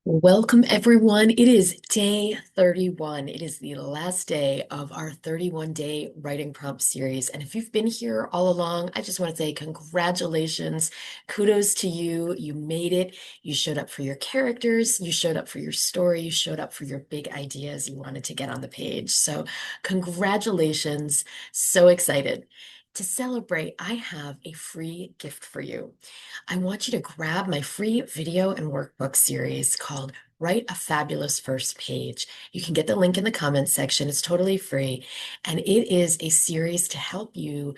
Welcome, everyone. It is day 31. It is the last day of our 31-day writing prompt series. And if you've been here all along, I just want to say congratulations. Kudos to you. You made it. You showed up for your characters. You showed up for your story. You showed up for your big ideas you wanted to get on the page. So congratulations. So excited. To celebrate, I have a free gift for you. I want you to grab my free video and workbook series called Write a Fabulous First Page. You can get the link in the comments section. It's totally free. And it is a series to help you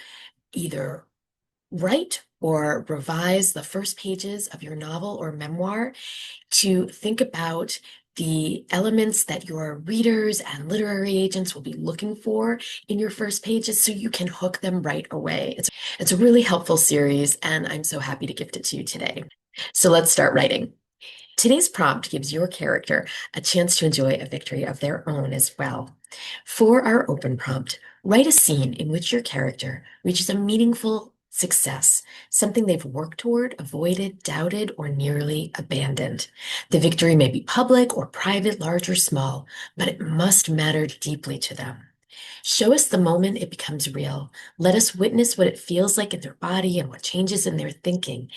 either write or revise the first pages of your novel or memoir, to think about the elements that your readers and literary agents will be looking for in your first pages so you can hook them right away. It's a really helpful series, and I'm so happy to gift it to you today. So let's start writing. Today's prompt gives your character a chance to enjoy a victory of their own as well. For our open prompt, write a scene in which your character reaches a meaningful success, something they've worked toward, avoided, doubted, or nearly abandoned. The victory may be public or private, large or small, but it must matter deeply to them. Show us the moment it becomes real. Let us witness what it feels like in their body and what changes in their thinking.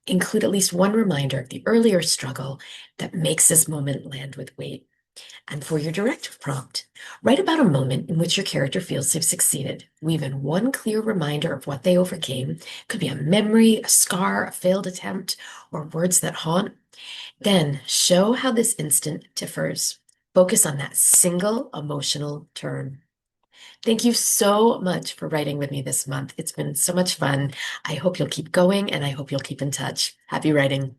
Include at least one reminder of the earlier struggle that makes this moment land with weight. And for your directive prompt, write about a moment in which your character feels they've succeeded. Weave in one clear reminder of what they overcame. Could be a memory, a scar, a failed attempt, or words that haunt. Then show how this instant differs. Focus on that single emotional turn. Thank you so much for writing with me this month. It's been so much fun. I hope you'll keep going and I hope you'll keep in touch. Happy writing.